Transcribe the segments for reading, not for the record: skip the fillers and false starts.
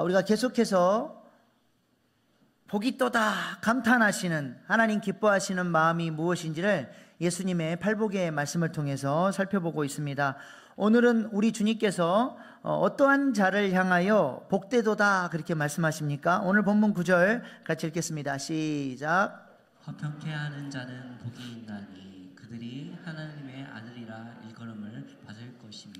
우리가 계속해서 복이 또다 감탄하시는, 하나님 기뻐하시는 마음이 무엇인지를 예수님의 팔복의 말씀을 통해서 살펴보고 있습니다. 오늘은 우리 주님께서 어떠한 자를 향하여 복되도다 그렇게 말씀하십니까? 오늘 본문 9절 같이 읽겠습니다. 시작. 화평케 하는 자는 복이 있나니 그들이 하나님의 아들이라 일컬음을 받을 것이며.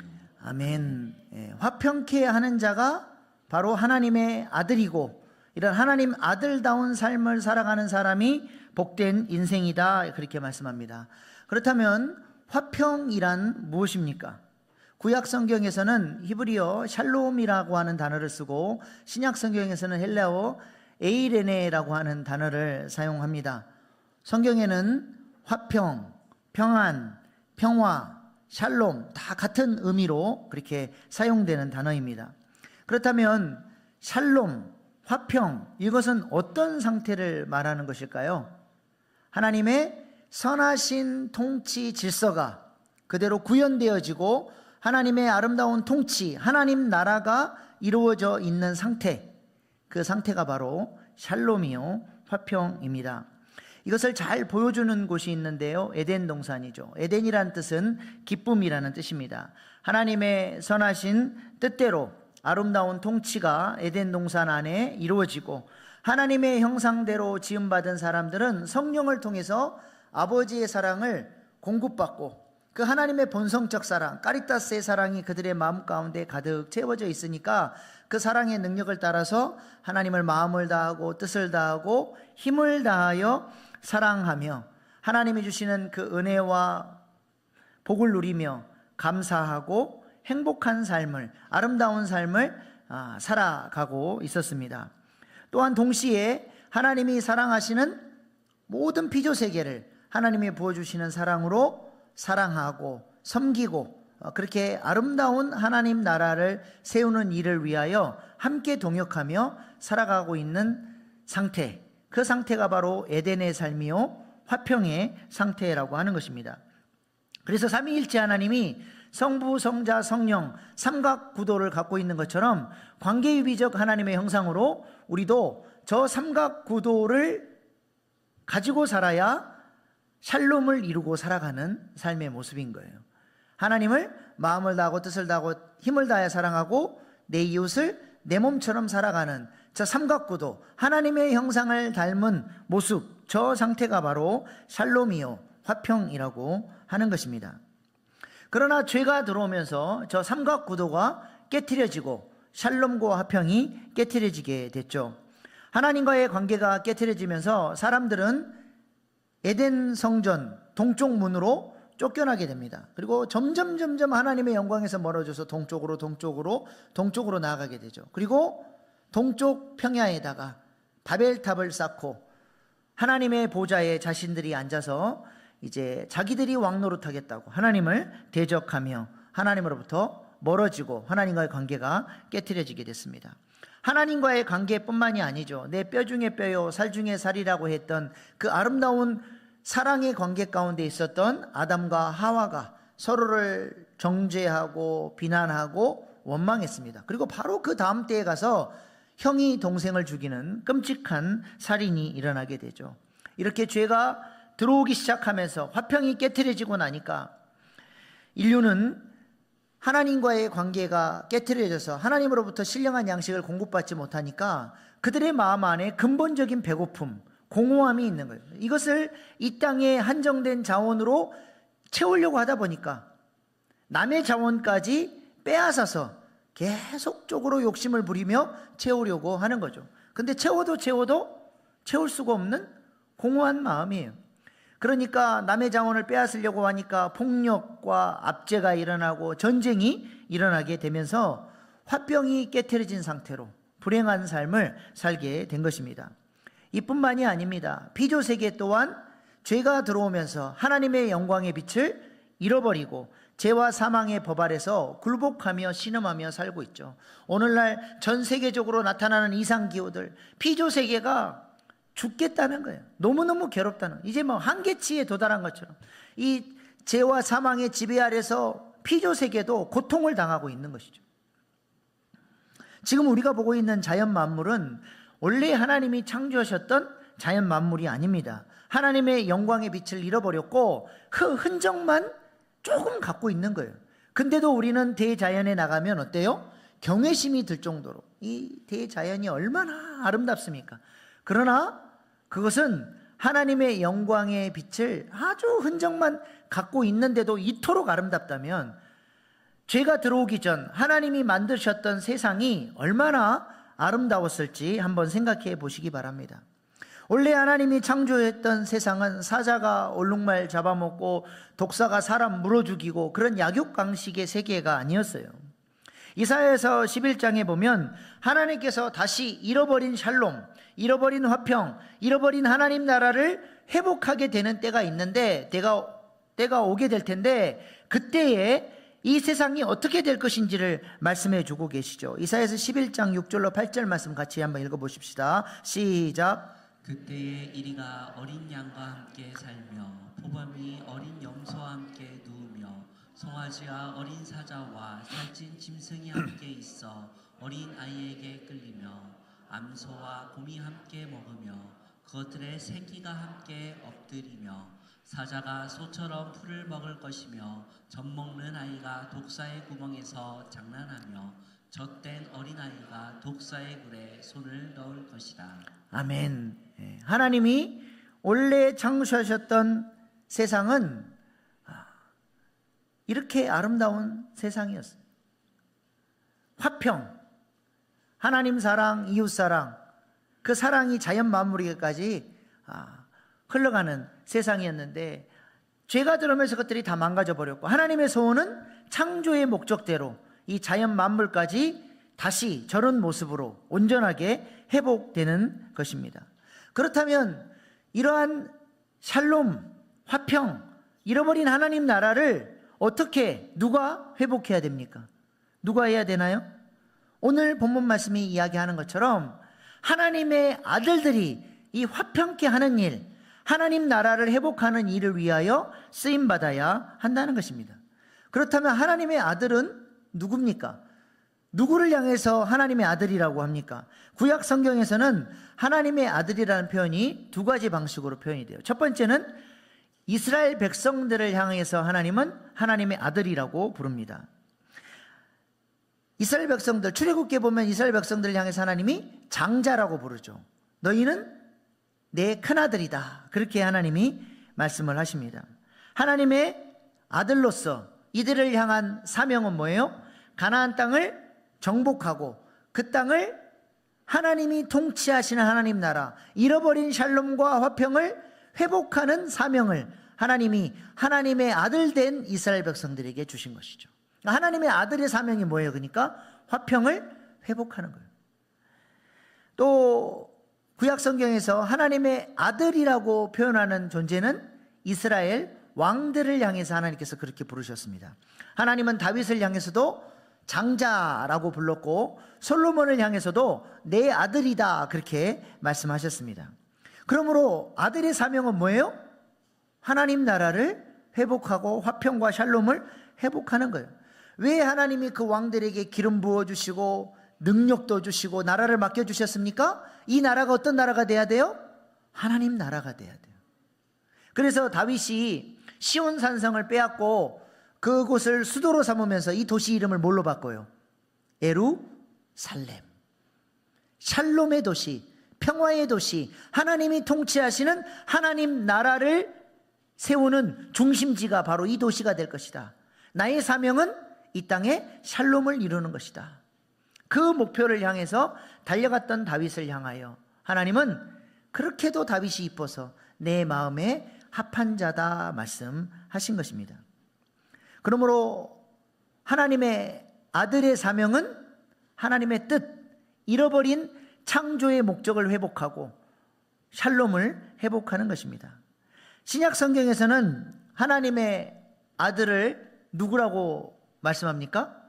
아멘. 화평케 하는 자가 바로 하나님의 아들이고, 이런 하나님 아들다운 삶을 살아가는 사람이 복된 인생이다 그렇게 말씀합니다. 그렇다면 화평이란 무엇입니까? 구약 성경에서는 히브리어 샬롬이라고 하는 단어를 쓰고, 신약 성경에서는 헬라어 에이레네라고 하는 단어를 사용합니다. 성경에는 화평, 평안, 평화, 샬롬 다 같은 의미로 그렇게 사용되는 단어입니다. 그렇다면 샬롬, 화평, 이것은 어떤 상태를 말하는 것일까요? 하나님의 선하신 통치 질서가 그대로 구현되어지고 하나님의 아름다운 통치, 하나님 나라가 이루어져 있는 상태, 그 상태가 바로 샬롬이요 화평입니다. 이것을 잘 보여주는 곳이 있는데요, 에덴 동산이죠. 에덴이란 뜻은 기쁨이라는 뜻입니다. 하나님의 선하신 뜻대로 아름다운 통치가 에덴 동산 안에 이루어지고, 하나님의 형상대로 지음받은 사람들은 성령을 통해서 아버지의 사랑을 공급받고, 그 하나님의 본성적 사랑, 까리타스의 사랑이 그들의 마음 가운데 가득 채워져 있으니까 그 사랑의 능력을 따라서 하나님을 마음을 다하고 뜻을 다하고 힘을 다하여 사랑하며 하나님이 주시는 그 은혜와 복을 누리며 감사하고 행복한 삶을, 아름다운 삶을 살아가고 있었습니다. 또한 동시에 하나님이 사랑하시는 모든 피조세계를 하나님이 부어주시는 사랑으로 사랑하고 섬기고, 그렇게 아름다운 하나님 나라를 세우는 일을 위하여 함께 동역하며 살아가고 있는 상태, 그 상태가 바로 에덴의 삶이요 화평의 상태라고 하는 것입니다. 그래서 삼위일체 하나님이 성부, 성자, 성령 삼각구도를 갖고 있는 것처럼 관계유비적 하나님의 형상으로 우리도 저 삼각구도를 가지고 살아야 샬롬을 이루고 살아가는 삶의 모습인 거예요. 하나님을 마음을 다하고 뜻을 다하고 힘을 다해 사랑하고 내 이웃을 내 몸처럼 살아가는 저 삼각구도, 하나님의 형상을 닮은 모습, 저 상태가 바로 샬롬이요 화평이라고 하는 것입니다. 그러나 죄가 들어오면서 저 삼각구도가 깨트려지고 샬롬과 화평이 깨트려지게 됐죠. 하나님과의 관계가 깨트려지면서 사람들은 에덴 성전 동쪽 문으로 쫓겨나게 됩니다. 그리고 점점 하나님의 영광에서 멀어져서 동쪽으로 나아가게 되죠. 그리고 동쪽 평야에다가 바벨탑을 쌓고 하나님의 보좌에 자신들이 앉아서 이제 자기들이 왕노릇하겠다고 하나님을 대적하며 하나님으로부터 멀어지고 하나님과의 관계가 깨트려지게 됐습니다. 하나님과의 관계뿐만이 아니죠. 내 뼈 중에 뼈요 살 중에 살이라고 했던 그 아름다운 사랑의 관계 가운데 있었던 아담과 하와가 서로를 정죄하고 비난하고 원망했습니다. 그리고 바로 그 다음 때에 가서 형이 동생을 죽이는 끔찍한 살인이 일어나게 되죠. 이렇게 죄가 들어오기 시작하면서 화평이 깨트려지고 나니까 인류는 하나님과의 관계가 깨트려져서 하나님으로부터 신령한 양식을 공급받지 못하니까 그들의 마음 안에 근본적인 배고픔, 공허함이 있는 거예요. 이것을 이 땅에 한정된 자원으로 채우려고 하다 보니까 남의 자원까지 빼앗아서 계속적으로 욕심을 부리며 채우려고 하는 거죠. 근데 채워도 채울 수가 없는 공허한 마음이에요. 그러니까 남의 자원을 빼앗으려고 하니까 폭력과 압제가 일어나고 전쟁이 일어나게 되면서 화병이 깨트려진 상태로 불행한 삶을 살게 된 것입니다. 이뿐만이 아닙니다. 피조세계 또한 죄가 들어오면서 하나님의 영광의 빛을 잃어버리고 죄와 사망의 법 아래서 굴복하며 신음하며 살고 있죠. 오늘날 전 세계적으로 나타나는 이상기후들, 피조세계가 죽겠다는 거예요. 너무너무 괴롭다는 거예요. 이제 뭐 한계치에 도달한 것처럼 이 죄와 사망의 지배 아래서 피조세계도 고통을 당하고 있는 것이죠. 지금 우리가 보고 있는 자연 만물은 원래 하나님이 창조하셨던 자연 만물이 아닙니다. 하나님의 영광의 빛을 잃어버렸고 그 흔적만 조금 갖고 있는 거예요. 근데도 우리는 대자연에 나가면 어때요? 경외심이 들 정도로 이 대자연이 얼마나 아름답습니까? 그러나 그것은 하나님의 영광의 빛을 아주 흔적만 갖고 있는데도 이토록 아름답다면 죄가 들어오기 전 하나님이 만드셨던 세상이 얼마나 아름다웠을지 한번 생각해 보시기 바랍니다. 원래 하나님이 창조했던 세상은 사자가 얼룩말 잡아먹고 독사가 사람 물어 죽이고 그런 약육강식의 세계가 아니었어요. 이사야서 11장에 보면 하나님께서 다시 잃어버린 샬롬, 잃어버린 화평, 잃어버린 하나님 나라를 회복하게 되는 때가 있는데 때가 오게 될 텐데 그때에 이 세상이 어떻게 될 것인지를 말씀해 주고 계시죠. 이사야서 11장 6절로 8절 말씀 같이 한번 읽어보십시다. 시작. 그때에 이리가 어린 양과 함께 살며 포범이 어린 염소와 함께 누우며 송아지와 어린 사자와 살찐 짐승이 함께 있어 어린 아이에게 끌리며 암소와 곰이 함께 먹으며 그것들의 새끼가 함께 엎드리며 사자가 소처럼 풀을 먹을 것이며 젖먹는 아이가 독사의 구멍에서 장난하며 젖된 어린아이가 독사의 굴에 손을 넣을 것이다. 아멘. 하나님이 원래 창조하셨던 세상은 이렇게 아름다운 세상이었어요. 화평, 하나님 사랑, 이웃 사랑, 그 사랑이 자연 만물에게까지 흘러가는 세상이었는데 죄가 들어오면서 그것들이 다 망가져 버렸고 하나님의 소원은 창조의 목적대로 이 자연 만물까지 다시 저런 모습으로 온전하게 회복되는 것입니다. 그렇다면 이러한 샬롬, 화평, 잃어버린 하나님 나라를 어떻게 누가 회복해야 됩니까? 누가 해야 되나요? 오늘 본문 말씀이 이야기하는 것처럼 하나님의 아들들이 이 화평케 하는 일, 하나님 나라를 회복하는 일을 위하여 쓰임받아야 한다는 것입니다. 그렇다면 하나님의 아들은 누굽니까? 누구를 향해서 하나님의 아들이라고 합니까? 구약 성경에서는 하나님의 아들이라는 표현이 두 가지 방식으로 표현이 돼요. 첫 번째는 이스라엘 백성들을 향해서 하나님은 하나님의 아들이라고 부릅니다. 이스라엘 백성들, 출애굽기에 보면 이스라엘 백성들을 향해서 하나님이 장자라고 부르죠. 너희는 내 큰아들이다. 그렇게 하나님이 말씀을 하십니다. 하나님의 아들로서 이들을 향한 사명은 뭐예요? 가나안 땅을 정복하고 그 땅을 하나님이 통치하시는 하나님 나라, 잃어버린 샬롬과 화평을 회복하는 사명을 하나님이 하나님의 아들 된 이스라엘 백성들에게 주신 것이죠. 하나님의 아들의 사명이 뭐예요? 그러니까 화평을 회복하는 거예요. 또 구약 성경에서 하나님의 아들이라고 표현하는 존재는 이스라엘 왕들을 향해서 하나님께서 그렇게 부르셨습니다. 하나님은 다윗을 향해서도 장자라고 불렀고 솔로몬을 향해서도 내 아들이다 그렇게 말씀하셨습니다. 그러므로 아들의 사명은 뭐예요? 하나님 나라를 회복하고 화평과 샬롬을 회복하는 거예요. 왜 하나님이 그 왕들에게 기름 부어주시고 능력도 주시고 나라를 맡겨주셨습니까? 이 나라가 어떤 나라가 돼야 돼요? 하나님 나라가 돼야 돼요. 그래서 다윗이 시온 산성을 빼앗고 그곳을 수도로 삼으면서 이 도시 이름을 뭘로 바꿔요? 예루살렘. 샬롬의 도시, 평화의 도시, 하나님이 통치하시는 하나님 나라를 세우는 중심지가 바로 이 도시가 될 것이다. 나의 사명은 이 땅에 샬롬을 이루는 것이다. 그 목표를 향해서 달려갔던 다윗을 향하여 하나님은 그렇게도 다윗이 이뻐서 내 마음에 합한 자다 말씀하신 것입니다. 그러므로 하나님의 아들의 사명은 하나님의 뜻, 잃어버린 창조의 목적을 회복하고 샬롬을 회복하는 것입니다. 신약 성경에서는 하나님의 아들을 누구라고 말씀합니까?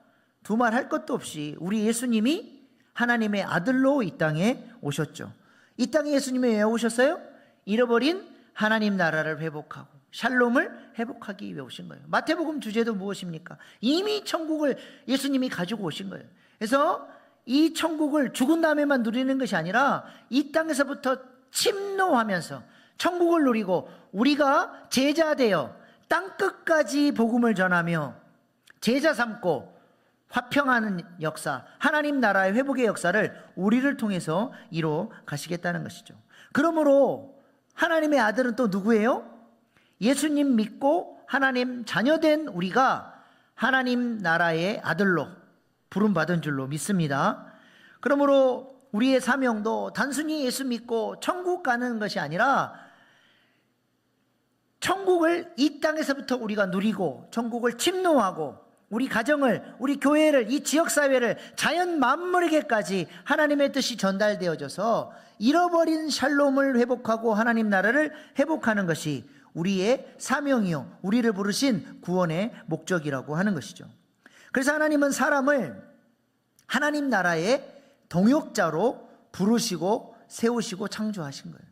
두말할 것도 없이 우리 예수님이 하나님의 아들로 이 땅에 오셨죠. 이 땅에 예수님이 왜 오셨어요? 잃어버린 하나님 나라를 회복하고 샬롬을 회복하기 위해 오신 거예요. 마태복음 주제도 무엇입니까? 이미 천국을 예수님이 가지고 오신 거예요. 그래서 이 천국을 죽은 다음에만 누리는 것이 아니라 이 땅에서부터 침노하면서 천국을 누리고 우리가 제자 되어 땅끝까지 복음을 전하며 제자 삼고 화평하는 역사, 하나님 나라의 회복의 역사를 우리를 통해서 이뤄 가시겠다는 것이죠. 그러므로 하나님의 아들은 또 누구예요? 예수님 믿고 하나님 자녀된 우리가 하나님 나라의 아들로 부름받은 줄로 믿습니다. 그러므로 우리의 사명도 단순히 예수 믿고 천국 가는 것이 아니라 천국을 이 땅에서부터 우리가 누리고 천국을 침노하고 우리 가정을, 우리 교회를, 이 지역사회를 자연 만물에게까지 하나님의 뜻이 전달되어져서 잃어버린 샬롬을 회복하고 하나님 나라를 회복하는 것이 우리의 사명이요, 우리를 부르신 구원의 목적이라고 하는 것이죠. 그래서 하나님은 사람을 하나님 나라의 동역자로 부르시고 세우시고 창조하신 거예요.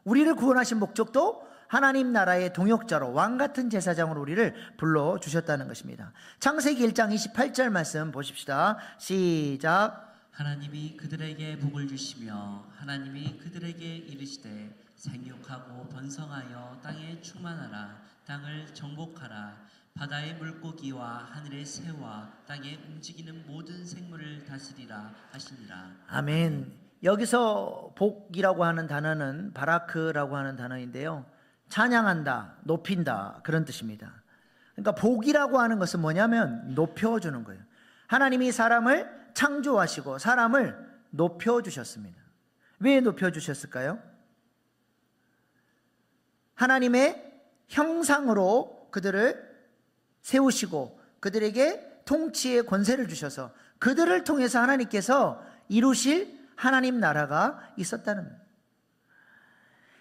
우리를 구원하신 목적도 하나님 나라의 동역자로 왕같은 제사장으로 우리를 불러주셨다는 것입니다. 창세기 1장 28절 말씀 보십시다. 시작. 하나님이 그들에게 복을 주시며 하나님이 그들에게 이르시되 생육하고 번성하여 땅에 충만하라. 땅을 정복하라. 바다의 물고기와 하늘의 새와 땅에 움직이는 모든 생물을 다스리라 하시니라. 아멘. 여기서 복이라고 하는 단어는 바라크라고 하는 단어인데요, 찬양한다, 높인다, 그런 뜻입니다. 그러니까 복이라고 하는 것은 뭐냐면 높여주는 거예요. 하나님이 사람을 창조하시고 사람을 높여주셨습니다. 왜 높여주셨을까요? 하나님의 형상으로 그들을 세우시고 그들에게 통치의 권세를 주셔서 그들을 통해서 하나님께서 이루실 하나님 나라가 있었다는 거예요.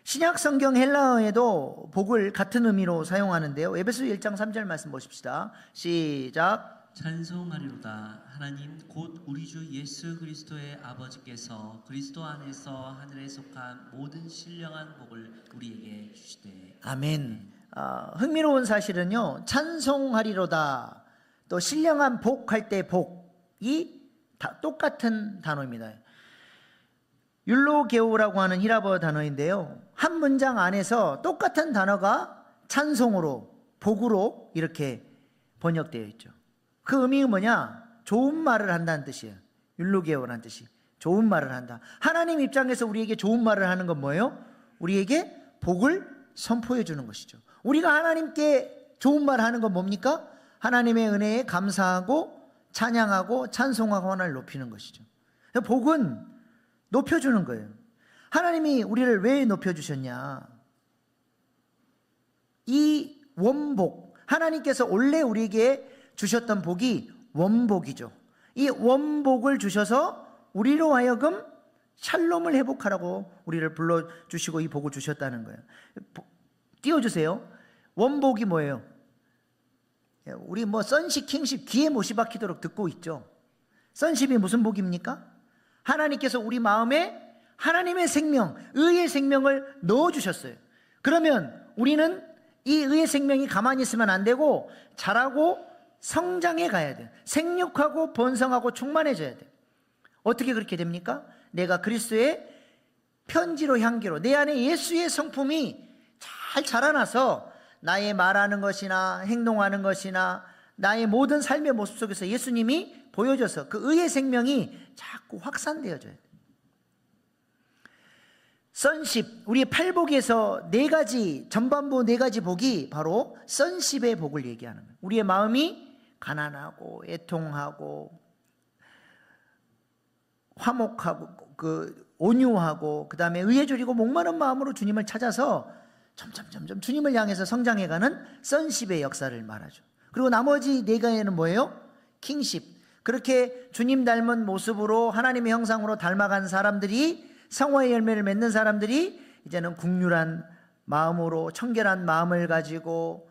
신약 성경 헬라어에도 복을 같은 의미로 사용하는데요, 에베소 1장 3절 말씀 보십시다. 시작. 찬송하리로다. 하나님 곧 우리 주 예수 그리스도의 아버지께서 그리스도 안에서 하늘에 속한 모든 신령한 복을 우리에게 주시되. 아멘. 흥미로운 사실은요, 찬송하리로다, 또 신령한 복 할 때 복이 다 똑같은 단어입니다. 율로게오라고 하는 히라버 단어인데요, 한 문장 안에서 똑같은 단어가 찬송으로, 복으로 이렇게 번역되어 있죠. 그 의미는 뭐냐? 좋은 말을 한다는 뜻이에요. 율로게오라는 뜻이 좋은 말을 한다. 하나님 입장에서 우리에게 좋은 말을 하는 건 뭐예요? 우리에게 복을 선포해 주는 것이죠. 우리가 하나님께 좋은 말 하는 건 뭡니까? 하나님의 은혜에 감사하고 찬양하고 찬송하고 하나님을 높이는 것이죠. 복은 높여주는 거예요. 하나님이 우리를 왜 높여주셨냐? 이 원복, 하나님께서 원래 우리에게 주셨던 복이 원복이죠. 이 원복을 주셔서 우리로 하여금 샬롬을 회복하라고 우리를 불러주시고 이 복을 주셨다는 거예요. 띄워주세요. 원복이 뭐예요? 우리 선십, 킹십 귀에 못이 박히도록 듣고 있죠. 선십이 무슨 복입니까? 하나님께서 우리 마음에 하나님의 생명, 의의 생명을 넣어주셨어요. 그러면 우리는 이 의의 생명이 가만히 있으면 안 되고 자라고 성장해 가야 돼요. 생육하고 번성하고 충만해져야 돼요. 어떻게 그렇게 됩니까? 내가 그리스도의 편지로 향기로 내 안에 예수의 성품이 잘 자라나서 나의 말하는 것이나 행동하는 것이나 나의 모든 삶의 모습 속에서 예수님이 보여줘서 그 의의 생명이 자꾸 확산되어져야 돼요. 선십, 우리의 팔복에서 네 가지, 전반부 네 가지 복이 바로 선십의 복을 얘기하는 거예요. 우리의 마음이 가난하고 애통하고 화목하고 온유하고 그 다음에 의에 줄이고 목마른 마음으로 주님을 찾아서 점점 주님을 향해서 성장해가는 선십의 역사를 말하죠. 그리고 나머지 네 가지는 뭐예요? 킹십. 그렇게 주님 닮은 모습으로 하나님의 형상으로 닮아간 사람들이, 성화의 열매를 맺는 사람들이 이제는 국률한 마음으로 청결한 마음을 가지고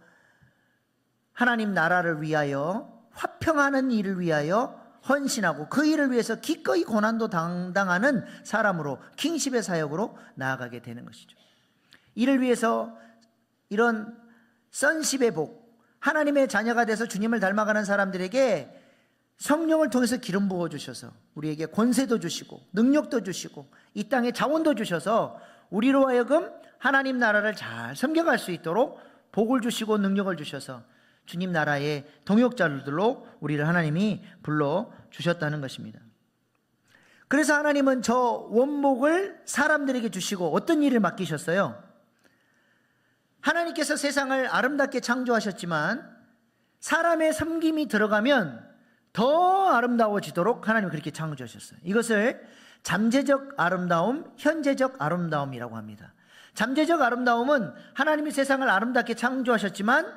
하나님 나라를 위하여 화평하는 일을 위하여 헌신하고 그 일을 위해서 기꺼이 고난도 당당하는 사람으로 킹십의 사역으로 나아가게 되는 것이죠. 이를 위해서 이런 선십의 복, 하나님의 자녀가 돼서 주님을 닮아가는 사람들에게 성령을 통해서 기름 부어 주셔서 우리에게 권세도 주시고 능력도 주시고 이 땅에 자원도 주셔서 우리로 하여금 하나님 나라를 잘 섬겨갈 수 있도록 복을 주시고 능력을 주셔서 주님 나라의 동역자들로 우리를 하나님이 불러 주셨다는 것입니다. 그래서 하나님은 저 원목을 사람들에게 주시고 어떤 일을 맡기셨어요? 하나님께서 세상을 아름답게 창조하셨지만 사람의 섬김이 들어가면 더 아름다워지도록 하나님은 그렇게 창조하셨어요. 이것을 잠재적 아름다움, 현재적 아름다움이라고 합니다. 잠재적 아름다움은 하나님이 세상을 아름답게 창조하셨지만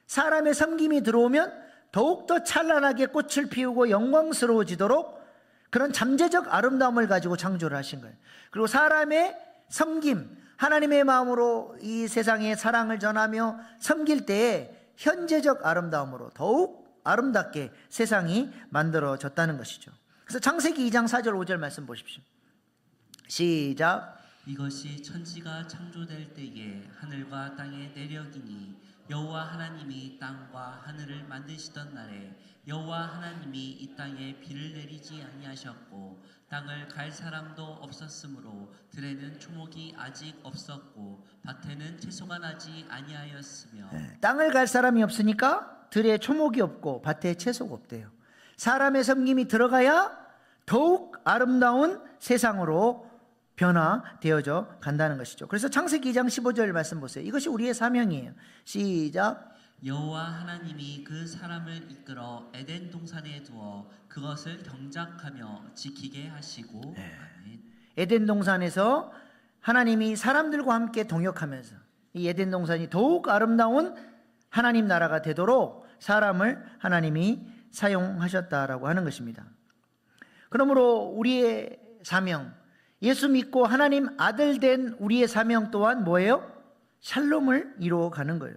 사람의 섬김이 들어오면 더욱더 찬란하게 꽃을 피우고 영광스러워지도록 그런 잠재적 아름다움을 가지고 창조를 하신 거예요. 그리고 사람의 섬김, 하나님의 마음으로 이 세상에 사랑을 전하며 섬길 때에 현재적 아름다움으로 더욱 아름답게 세상이 만들어졌다는 것이죠. 그래서 창세기 2장 4절 5절 말씀 보십시오. 시작. 이것이 천지가 창조될 때에 하늘과 땅의 내력이니 여호와 하나님이 땅과 하늘을 만드시던 날에 여호와 하나님이 이 땅에 비를 내리지 아니하셨고 땅을 갈 사람도 없었으므로 들에는 초목이 아직 없었고 밭에는 채소가 나지 아니하였으며. 땅을 갈 사람이 없으니까 들에 초목이 없고 밭에 채소가 없대요. 사람의 섬김이 들어가야 더욱 아름다운 세상으로 변화되어져 간다는 것이죠. 그래서 창세기 2장 15절 말씀 보세요. 이것이 우리의 사명이에요. 시작. 여호와 하나님이 그 사람을 이끌어 에덴 동산에 두어 그것을 경작하며 지키게 하시고. 아멘. 에덴 동산에서 하나님이 사람들과 함께 동역하면서 이 에덴 동산이 더욱 아름다운 하나님 나라가 되도록 사람을 하나님이 사용하셨다라고 하는 것입니다. 그러므로 우리의 사명, 예수 믿고 하나님 아들 된 우리의 사명 또한 뭐예요? 샬롬을 이루어가는 거예요.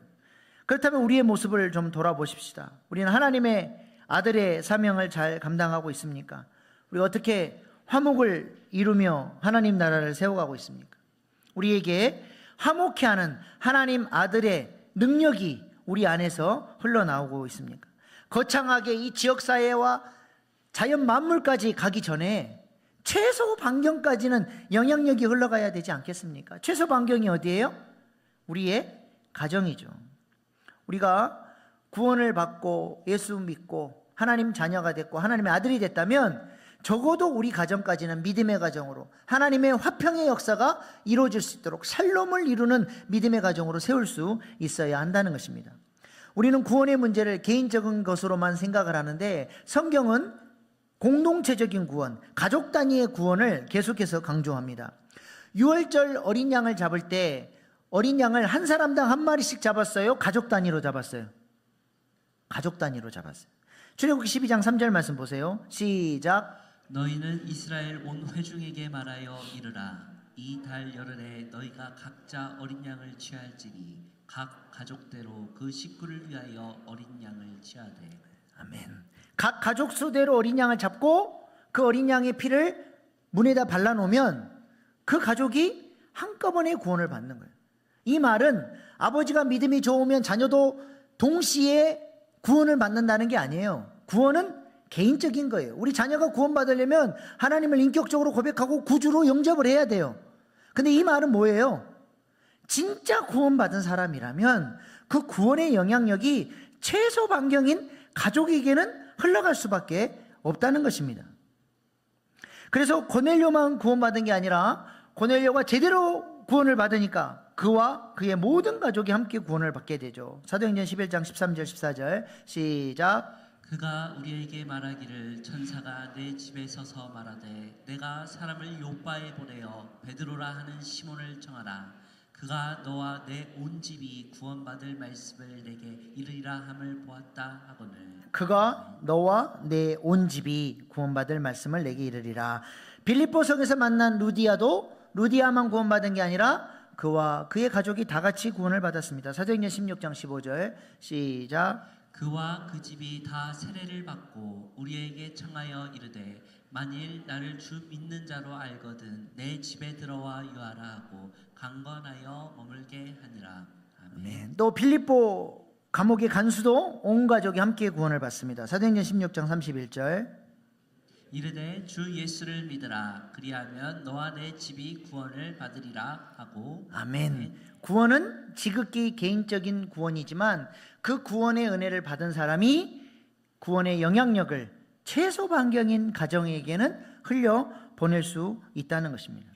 그렇다면 우리의 모습을 좀 돌아보십시다. 우리는 하나님의 아들의 사명을 잘 감당하고 있습니까? 우리가 어떻게 화목을 이루며 하나님 나라를 세워가고 있습니까? 우리에게 화목케 하는 하나님 아들의 능력이 우리 안에서 흘러나오고 있습니까? 거창하게 이 지역사회와 자연 만물까지 가기 전에 최소 반경까지는 영향력이 흘러가야 되지 않겠습니까? 최소 반경이 어디예요? 우리의 가정이죠. 우리가 구원을 받고 예수 믿고 하나님 자녀가 됐고 하나님의 아들이 됐다면 적어도 우리 가정까지는 믿음의 가정으로 하나님의 화평의 역사가 이루어질 수 있도록 샬롬을 이루는 믿음의 가정으로 세울 수 있어야 한다는 것입니다. 우리는 구원의 문제를 개인적인 것으로만 생각을 하는데 성경은 공동체적인 구원, 가족 단위의 구원을 계속해서 강조합니다. 유월절 어린 양을 잡을 때 어린 양을 한 사람당 한 마리씩 잡았어요? 가족 단위로 잡았어요? 가족 단위로 잡았어요. 출애굽기 12장 3절 말씀 보세요. 시작. 너희는 이스라엘 온 회중에게 말하여 이르라. 이 달 열흘에 너희가 각자 어린 양을 취할지니 각 가족대로 그 식구를 위하여 어린 양을 취하되. 아멘. 각 가족 수대로 어린 양을 잡고 그 어린 양의 피를 문에다 발라놓으면 그 가족이 한꺼번에 구원을 받는 거예요. 이 말은 아버지가 믿음이 좋으면 자녀도 동시에 구원을 받는다는 게 아니에요. 구원은 개인적인 거예요. 우리 자녀가 구원받으려면 하나님을 인격적으로 고백하고 구주로 영접을 해야 돼요. 근데 이 말은 뭐예요? 진짜 구원받은 사람이라면 그 구원의 영향력이 최소 반경인 가족에게는 흘러갈 수밖에 없다는 것입니다. 그래서 고넬료만 구원받은 게 아니라 고넬료가 제대로 구원을 받으니까 그와 그의 모든 가족이 함께 구원을 받게 되죠. 사도행전 11장 13절 14절 시작. 그가 우리에게 말하기를 천사가 내 집에 서서 말하되 내가 사람을 요바에 보내어 베드로라 하는 시몬을 청하라. 그가 너와 내 온 집이 구원받을 말씀을 내게 이르리라 함을 보았다 하거늘. 그가 너와 내 온 집이 구원받을 말씀을 내게 이르리라. 빌립보성에서 만난 루디아만 구원받은 게 아니라 그와 그의 가족이 다 같이 구원을 받았습니다. 사도행전 16장 15절 시작. 그와 그 집이 다 세례를 받고 우리에게 청하여 이르되 만일 나를 주 믿는 자로 알거든 내 집에 들어와 유하라 하고 강건하여 머물게 하니라. 아멘. 또 빌립보 감옥의 간수도 온 가족이 함께 구원을 받습니다. 사도행전 16장 31절. 이르되 주 예수를 믿으라 그리하면 너와 내 집이 구원을 받으리라 하고. 아멘. 구원은 지극히 개인적인 구원이지만 그 구원의 은혜를 받은 사람이 구원의 영향력을 최소 반경인 가정에게는 흘려 보낼 수 있다는 것입니다.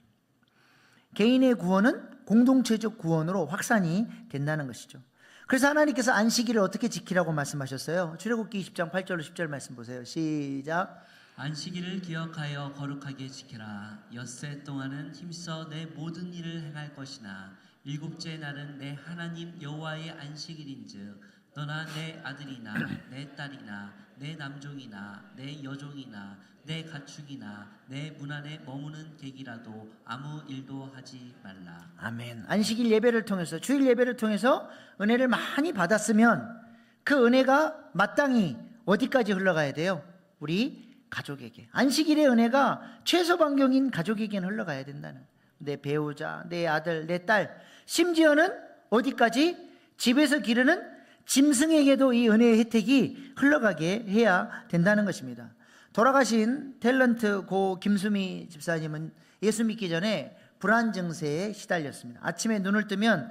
개인의 구원은 공동체적 구원으로 확산이 된다는 것이죠. 그래서 하나님께서 안식일을 어떻게 지키라고 말씀하셨어요? 출애굽기 20장 8절로 10절 말씀 보세요. 시작. 안식일을 기억하여 거룩하게 지키라. 엿새 동안은 힘써 내 모든 일을 행할 것이나 일곱째 날은 내 하나님 여호와의 안식일인즉 너나 내 아들이나 내 딸이나 내 남종이나 내 여종이나 내 가축이나 내 문 안에 머무는 객이라도 아무 일도 하지 말라. 아멘. 안식일 예배를 통해서, 주일 예배를 통해서 은혜를 많이 받았으면 그 은혜가 마땅히 어디까지 흘러가야 돼요? 우리 가족에게. 안식일의 은혜가 최소 반경인 가족에게는 흘러가야 된다는, 내 배우자, 내 아들, 내 딸, 심지어는 어디까지? 집에서 기르는 짐승에게도 이 은혜의 혜택이 흘러가게 해야 된다는 것입니다. 돌아가신 탤런트 고 김수미 집사님은 예수 믿기 전에 불안 증세에 시달렸습니다. 아침에 눈을 뜨면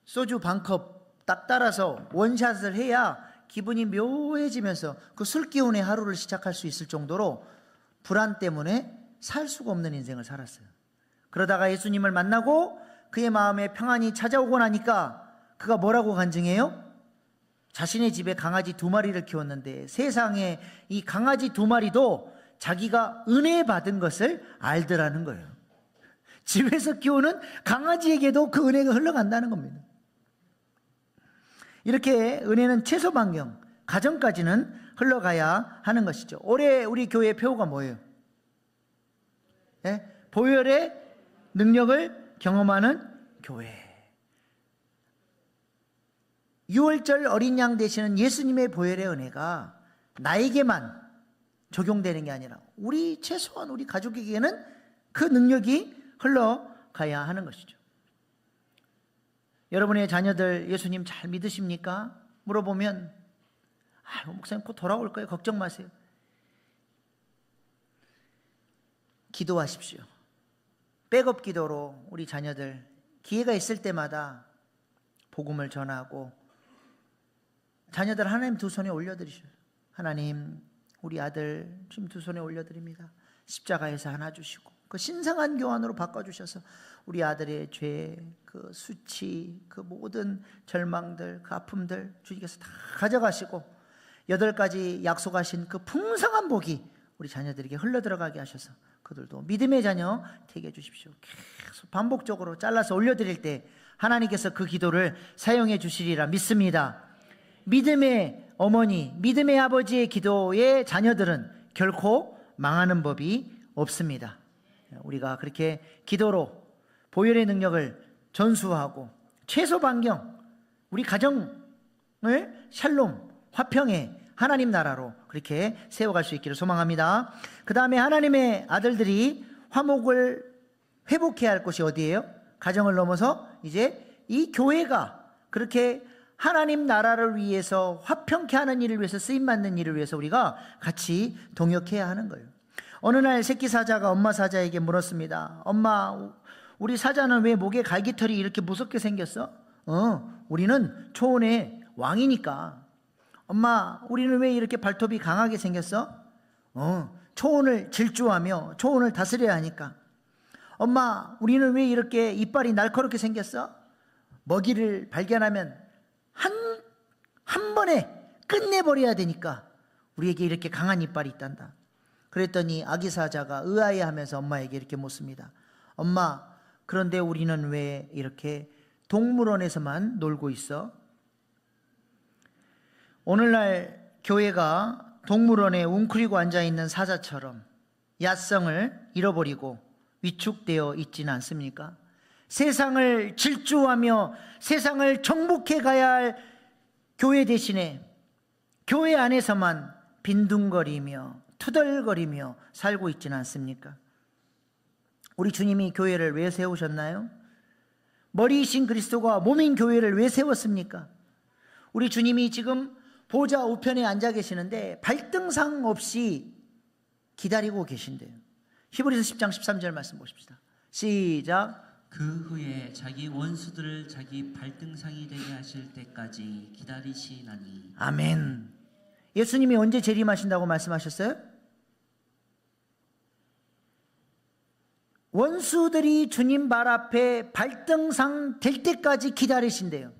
소주 반컵 딱 따라서 원샷을 해야 기분이 묘해지면서 그 술 기운의 하루를 시작할 수 있을 정도로 불안 때문에 살 수가 없는 인생을 살았어요. 그러다가 예수님을 만나고 그의 마음에 평안이 찾아오고 나니까 그가 뭐라고 간증해요? 자신의 집에 강아지 2마리를 키웠는데 세상에 이 강아지 2마리도 자기가 은혜 받은 것을 알더라는 거예요. 집에서 키우는 강아지에게도 그 은혜가 흘러간다는 겁니다. 이렇게 은혜는 최소 반경, 가정까지는 흘러가야 하는 것이죠. 올해 우리 교회 표어가 뭐예요? 네? 보혈의 능력을 경험하는 교회. 6월절 어린 양 되시는 예수님의 보혈의 은혜가 나에게만 적용되는 게 아니라 우리 최소한 우리 가족에게는 그 능력이 흘러가야 하는 것이죠. 여러분의 자녀들 예수님 잘 믿으십니까? 물어보면 목사님 곧 돌아올 거예요. 걱정 마세요. 기도하십시오. 백업 기도로 우리 자녀들 기회가 있을 때마다 복음을 전하고, 자녀들 하나님 두 손에 올려드리셔요. 하나님 우리 아들 지금 두 손에 올려드립니다. 십자가에서 하나 주시고 그 신성한 교환으로 바꿔주셔서 우리 아들의 죄, 그 수치, 그 모든 절망들, 그 아픔들 주님께서 다 가져가시고 8가지 약속하신 그 풍성한 복이 우리 자녀들에게 흘러들어가게 하셔서 그들도 믿음의 자녀 되게 해주십시오. 계속 반복적으로 잘라서 올려드릴 때 하나님께서 그 기도를 사용해 주시리라 믿습니다. 믿음의 어머니, 믿음의 아버지의 기도의 자녀들은 결코 망하는 법이 없습니다. 우리가 그렇게 기도로 보혈의 능력을 전수하고 최소 반경 우리 가정을 샬롬, 화평의 하나님 나라로 그렇게 세워갈 수 있기를 소망합니다. 그 다음에 하나님의 아들들이 화목을 회복해야 할 곳이 어디예요? 가정을 넘어서 이제 이 교회가 그렇게 하나님 나라를 위해서 화평케 하는 일을 위해서 쓰임받는 일을 위해서 우리가 같이 동역해야 하는 거예요. 어느 날 새끼 사자가 엄마 사자에게 물었습니다. 엄마, 우리 사자는 왜 목에 갈기털이 이렇게 무섭게 생겼어? 우리는 초원의 왕이니까. 엄마, 우리는 왜 이렇게 발톱이 강하게 생겼어? 초원을 질주하며 초원을 다스려야 하니까. 엄마, 우리는 왜 이렇게 이빨이 날카롭게 생겼어? 먹이를 발견하면 한 번에 끝내버려야 되니까 우리에게 이렇게 강한 이빨이 있단다. 그랬더니 아기 사자가 의아해하면서 엄마에게 이렇게 묻습니다. 엄마, 그런데 우리는 왜 이렇게 동물원에서만 놀고 있어? 오늘날 교회가 동물원에 웅크리고 앉아있는 사자처럼 야성을 잃어버리고 위축되어 있지는 않습니까? 세상을 질주하며 세상을 정복해 가야 할 교회 대신에 교회 안에서만 빈둥거리며 투덜거리며 살고 있지는 않습니까? 우리 주님이 교회를 왜 세우셨나요? 머리이신 그리스도가 몸인 교회를 왜 세웠습니까? 우리 주님이 지금 보좌 우편에 앉아 계시는데 발등상 없이 기다리고 계신대요. 히브리서 10장 13절 말씀 보십시다. 시작. 그 후에 자기 원수들을 자기 발등상이 되게 하실 때까지 기다리시나니. 아멘. 예수님이 언제 재림하신다고 말씀하셨어요? 원수들이 주님 발 앞에 발등상 될 때까지 기다리신대요.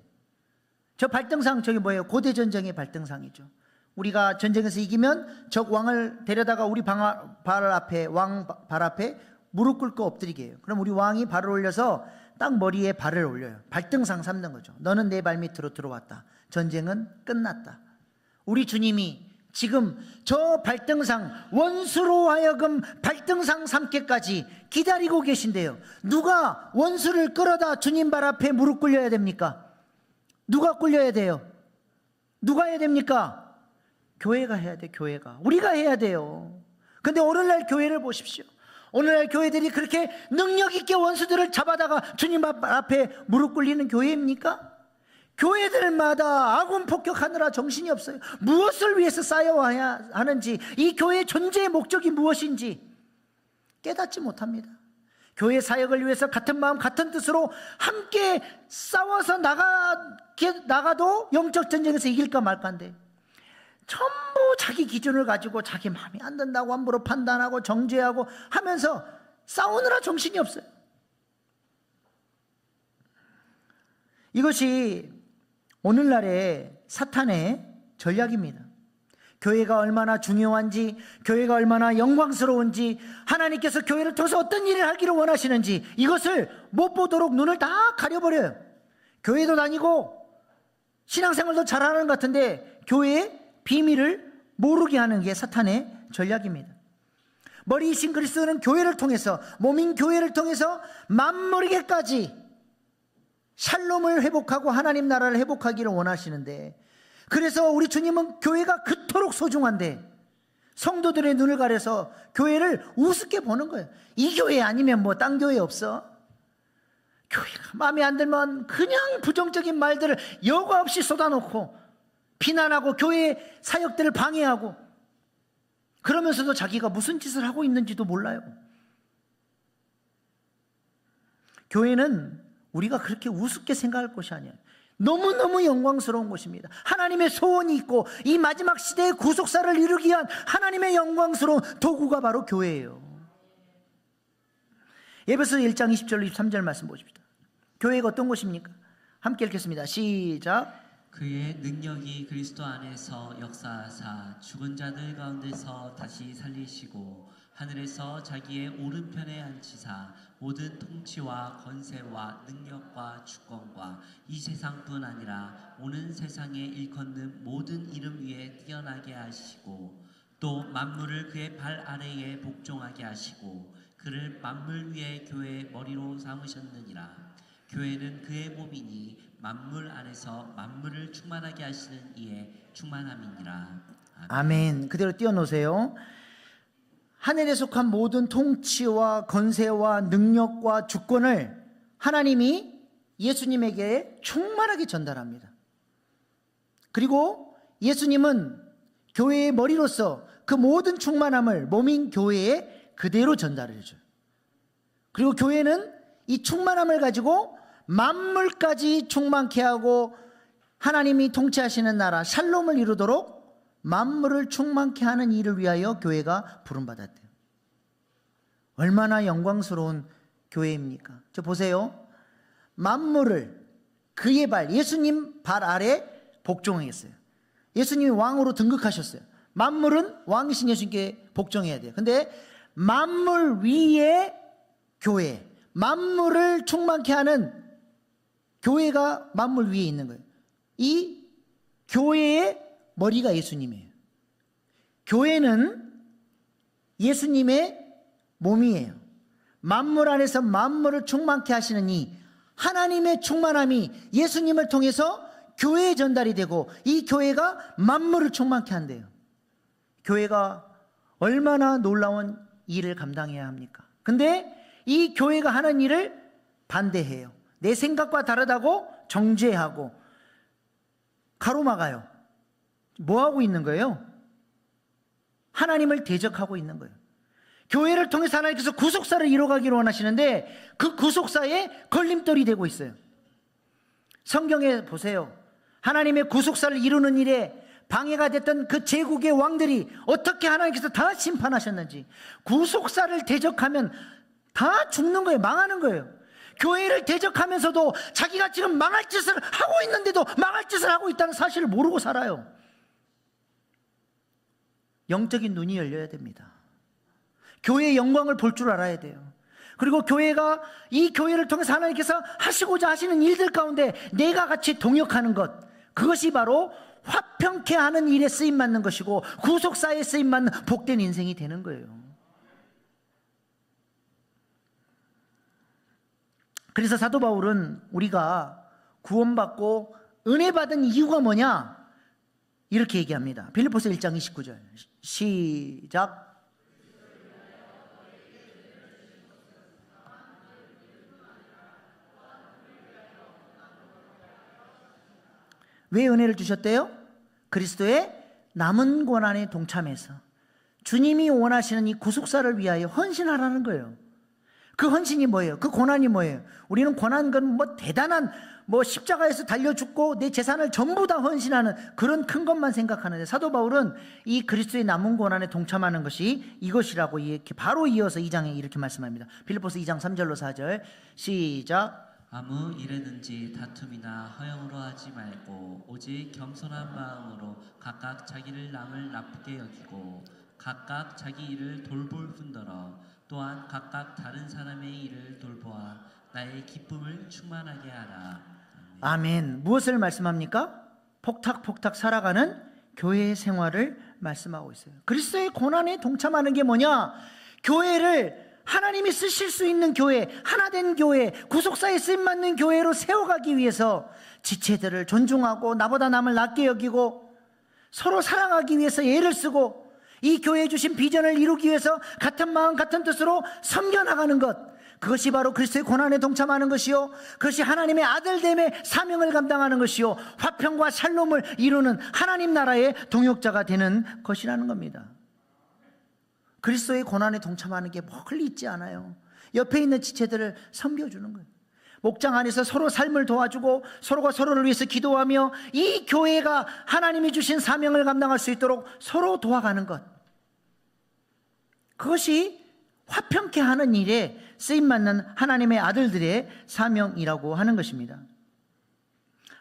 저 발등상 저기 뭐예요? 고대 전쟁의 발등상이죠. 우리가 전쟁에서 이기면 적 왕을 데려다가 우리 왕 발 앞에 무릎 꿇고 엎드리게 해요. 그럼 우리 왕이 발을 올려서 딱 머리에 발을 올려요. 발등상 삼는 거죠. 너는 내 발 밑으로 들어왔다. 전쟁은 끝났다. 우리 주님이 지금 저 발등상, 원수로 하여금 발등상 삼게까지 기다리고 계신데요. 누가 원수를 끌어다 주님 발 앞에 무릎 꿇려야 됩니까? 누가 꿇려야 돼요? 누가 해야 됩니까? 교회가 해야 돼. 교회가. 우리가 해야 돼요. 근데 오늘날 교회를 보십시오. 오늘날 교회들이 그렇게 능력 있게 원수들을 잡아다가 주님 앞에 무릎 꿇리는 교회입니까? 교회들마다 아군 폭격하느라 정신이 없어요. 무엇을 위해서 쌓여와야 하는지, 이 교회의 존재의 목적이 무엇인지 깨닫지 못합니다. 교회 사역을 위해서 같은 마음 같은 뜻으로 함께 싸워서 나가도 영적 전쟁에서 이길까 말까인데 전부 자기 기준을 가지고 자기 마음에 안 든다고 함부로 판단하고 정죄하고 하면서 싸우느라 정신이 없어요. 이것이 오늘날의 사탄의 전략입니다. 교회가 얼마나 중요한지, 교회가 얼마나 영광스러운지, 하나님께서 교회를 통해서 어떤 일을 하기를 원하시는지 이것을 못 보도록 눈을 다 가려버려요. 교회도 다니고 신앙생활도 잘하는 것 같은데 교회의 비밀을 모르게 하는 게 사탄의 전략입니다. 머리이신 그리스도는 교회를 통해서, 몸인 교회를 통해서 만물에게까지 샬롬을 회복하고 하나님 나라를 회복하기를 원하시는데, 그래서 우리 주님은 교회가 그토록 소중한데 성도들의 눈을 가려서 교회를 우습게 보는 거예요. 이 교회 아니면 뭐 딴 교회 없어? 교회가 마음에 안 들면 그냥 부정적인 말들을 여과 없이 쏟아놓고 비난하고 교회 사역들을 방해하고, 그러면서도 자기가 무슨 짓을 하고 있는지도 몰라요. 교회는 우리가 그렇게 우습게 생각할 것이 아니에요. 너무너무 영광스러운 곳입니다. 하나님의 소원이 있고 이 마지막 시대의 구속사를 이루기 위한 하나님의 영광스러운 도구가 바로 교회예요. 에베소서 1장 20절 23절 말씀 보십시다. 교회가 어떤 곳입니까? 함께 읽겠습니다. 시작. 그의 능력이 그리스도 안에서 역사하사 죽은 자들 가운데서 다시 살리시고 하늘에서 자기의 오른편에 앉히사 모든 통치와 권세와 능력과 주권과 이 세상뿐 아니라 오는 세상에 일컫는 모든 이름 위에 뛰어나게 하시고 또 만물을 그의 발 아래에 복종하게 하시고 그를 만물 위에 교회의 머리로 삼으셨느니라. 교회는 그의 몸이니 만물 안에서 만물을 충만하게 하시는 이의 충만함이니라. 아멘. 그대로 띄워놓으세요. 하늘에 속한 모든 통치와 권세와 능력과 주권을 하나님이 예수님에게 충만하게 전달합니다. 그리고 예수님은 교회의 머리로서 그 모든 충만함을 몸인 교회에 그대로 전달해 줘요. 그리고 교회는 이 충만함을 가지고 만물까지 충만케 하고 하나님이 통치하시는 나라 샬롬을 이루도록 만물을 충만케 하는 일을 위하여 교회가 부름받았대요. 얼마나 영광스러운 교회입니까? 저 보세요. 만물을 그의 발, 예수님 발 아래 복종했어요. 예수님이 왕으로 등극하셨어요. 만물은 왕이신 예수님께 복종해야 돼요. 근데 만물 위에 교회, 만물을 충만케 하는 교회가 만물 위에 있는 거예요. 이 교회의 머리가 예수님이에요. 교회는 예수님의 몸이에요. 만물 안에서 만물을 충만케 하시는 이 하나님의 충만함이 예수님을 통해서 교회에 전달이 되고 이 교회가 만물을 충만케 한대요. 교회가 얼마나 놀라운 일을 감당해야 합니까? 근데 이 교회가 하는 일을 반대해요. 내 생각과 다르다고 정죄하고 가로막아요. 뭐 하고 있는 거예요? 하나님을 대적하고 있는 거예요. 교회를 통해서 하나님께서 구속사를 이뤄가기를 원하시는데 그 구속사에 걸림돌이 되고 있어요. 성경에 보세요. 하나님의 구속사를 이루는 일에 방해가 됐던 그 제국의 왕들이 어떻게 하나님께서 다 심판하셨는지, 구속사를 대적하면 다 죽는 거예요. 망하는 거예요. 교회를 대적하면서도 자기가 지금 망할 짓을 하고 있는데도 망할 짓을 하고 있다는 사실을 모르고 살아요. 영적인 눈이 열려야 됩니다. 교회의 영광을 볼 줄 알아야 돼요. 그리고 교회가 이 교회를 통해서 하나님께서 하시고자 하시는 일들 가운데 내가 같이 동역하는 것, 그것이 바로 화평케 하는 일에 쓰임받는 것이고 구속사에 쓰임받는 복된 인생이 되는 거예요. 그래서 사도 바울은 우리가 구원받고 은혜 받은 이유가 뭐냐? 이렇게 얘기합니다. 빌립보서 1장 29절 시작. 왜 은혜를 주셨대요? 그리스도의 남은 고난에 동참해서 주님이 원하시는 이 구속사를 위하여 헌신하라는 거예요. 그 헌신이 뭐예요? 그 고난이 뭐예요? 우리는 고난 건 뭐 대단한 십자가에서 달려 죽고 내 재산을 전부 다 헌신하는 그런 큰 것만 생각하는데, 사도 바울은 이 그리스도의 남은 고난에 동참하는 것이 이것이라고 이렇게 바로 이어서 2장에 이렇게 말씀합니다. 빌립보서 2장 3절로 4절 시작. 아무 일에든지 다툼이나 허영으로 하지 말고 오직 겸손한 마음으로 각각 자기를 남을 나쁘게 여기고 각각 자기 일을 돌볼 뿐더러 또한 각각 다른 사람의 일을 돌보아 나의 기쁨을 충만하게 하라. 아멘. 무엇을 말씀합니까? 폭탁폭탁 살아가는 교회의 생활을 말씀하고 있어요. 그리스도의 고난에 동참하는 게 뭐냐? 교회를 하나님이 쓰실 수 있는 교회, 하나된 교회, 구속사에 쓰임받는 교회로 세워가기 위해서 지체들을 존중하고 나보다 남을 낮게 여기고 서로 사랑하기 위해서 애를 쓰고 이 교회에 주신 비전을 이루기 위해서 같은 마음 같은 뜻으로 섬겨나가는 것, 그것이 바로 그리스도의 고난에 동참하는 것이요, 그것이 하나님의 아들됨의 사명을 감당하는 것이요, 화평과 샬롬을 이루는 하나님 나라의 동역자가 되는 것이라는 겁니다. 그리스도의 고난에 동참하는 게 멀리 있지 않아요. 옆에 있는 지체들을 섬겨주는 거예요. 목장 안에서 서로 삶을 도와주고 서로가 서로를 위해서 기도하며 이 교회가 하나님이 주신 사명을 감당할 수 있도록 서로 도와가는 것, 그것이 화평케 하는 일에 쓰임받는 하나님의 아들들의 사명이라고 하는 것입니다.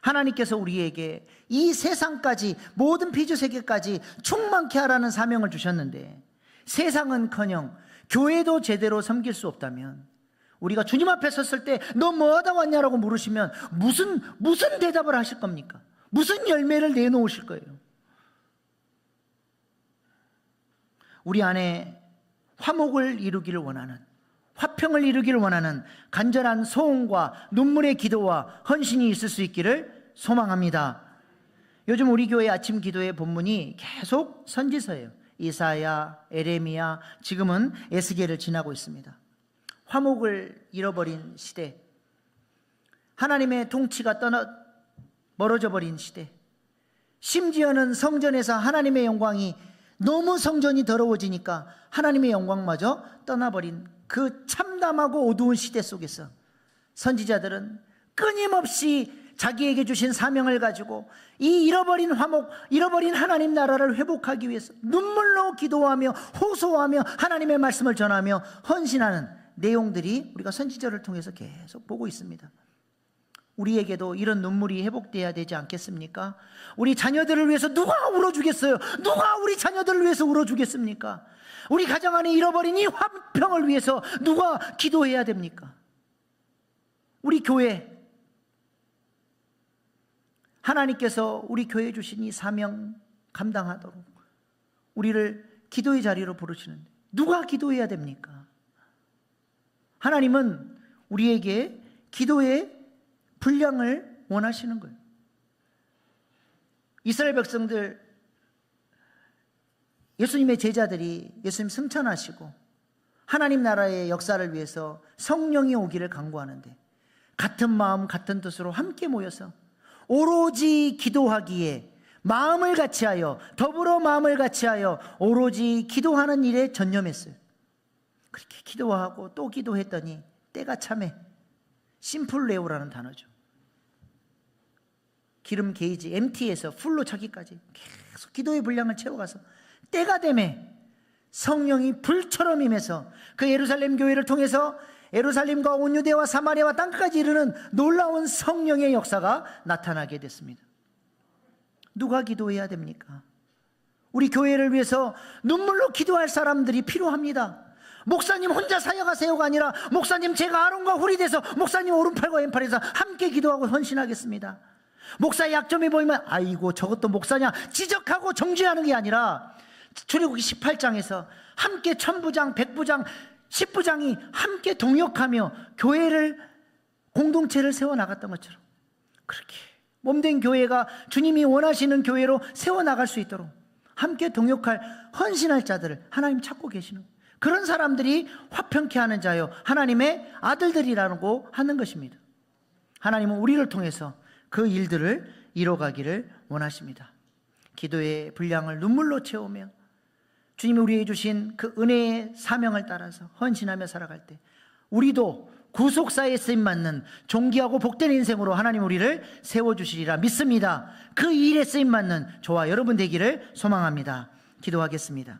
하나님께서 우리에게 이 세상까지, 모든 피조세계까지 충만케 하라는 사명을 주셨는데 세상은커녕 교회도 제대로 섬길 수 없다면, 우리가 주님 앞에 섰을 때 너 뭐하다 왔냐라고 물으시면 무슨 대답을 하실 겁니까? 무슨 열매를 내놓으실 거예요? 우리 안에 화목을 이루기를 원하는, 화평을 이루기를 원하는 간절한 소원과 눈물의 기도와 헌신이 있을 수 있기를 소망합니다. 요즘 우리 교회 아침 기도의 본문이 계속 선지서예요. 이사야, 에레미야, 지금은 에스겔을 지나고 있습니다. 화목을 잃어버린 시대, 하나님의 통치가 멀어져 버린 시대, 심지어는 성전에서 하나님의 영광이, 너무 성전이 더러워지니까 하나님의 영광마저 떠나버린 그 참담하고 어두운 시대 속에서 선지자들은 끊임없이 자기에게 주신 사명을 가지고 이 잃어버린 화목, 잃어버린 하나님 나라를 회복하기 위해서 눈물로 기도하며 호소하며 하나님의 말씀을 전하며 헌신하는 내용들이 우리가 선지자를 통해서 계속 보고 있습니다. 우리에게도 이런 눈물이 회복돼야 되지 않겠습니까? 우리 자녀들을 위해서 누가 울어주겠어요? 누가 우리 자녀들을 위해서 울어주겠습니까? 우리 가정 안에 잃어버린 이 화평을 위해서 누가 기도해야 됩니까? 우리 교회, 하나님께서 우리 교회에 주신 이 사명 감당하도록 우리를 기도의 자리로 부르시는데 누가 기도해야 됩니까? 하나님은 우리에게 기도의 분량을 원하시는 거예요. 이스라엘 백성들, 예수님의 제자들이 예수님 승천하시고 하나님 나라의 역사를 위해서 성령이 오기를 간구하는데 같은 마음 같은 뜻으로 함께 모여서 오로지 기도하기에 마음을 같이하여, 더불어 마음을 같이하여 오로지 기도하는 일에 전념했어요. 그렇게 기도하고 또 기도했더니 때가 참해. 심플레오라는 단어죠. 기름 게이지 MT에서 풀로 차기까지 계속 기도의 분량을 채워가서 때가 되매 성령이 불처럼 임해서 그 예루살렘 교회를 통해서 예루살렘과 온 유대와 사마리아와 땅끝까지 이르는 놀라운 성령의 역사가 나타나게 됐습니다. 누가 기도해야 됩니까? 우리 교회를 위해서 눈물로 기도할 사람들이 필요합니다. 목사님 혼자 사역하세요가 아니라 목사님 제가 아론과 홀이 돼서 목사님 오른팔과 왼팔에서 함께 기도하고 헌신하겠습니다. 목사의 약점이 보이면 아이고 저것도 목사냐 지적하고 정죄하는 게 아니라 출애굽기 18장에서 함께 천부장, 백부장, 십부장이 함께 동역하며 교회를 공동체를 세워나갔던 것처럼 그렇게 몸된 교회가 주님이 원하시는 교회로 세워나갈 수 있도록 함께 동역할 헌신할 자들을 하나님 찾고 계시는 그런 사람들이 화평케 하는 자요 하나님의 아들들이라고 하는 것입니다. 하나님은 우리를 통해서 그 일들을 이뤄가기를 원하십니다. 기도의 분량을 눈물로 채우며 주님이 우리에게 주신 그 은혜의 사명을 따라서 헌신하며 살아갈 때 우리도 구속사에 쓰임받는 존귀하고 복된 인생으로 하나님 우리를 세워주시리라 믿습니다. 그 일에 쓰임받는 저와 여러분 되기를 소망합니다. 기도하겠습니다.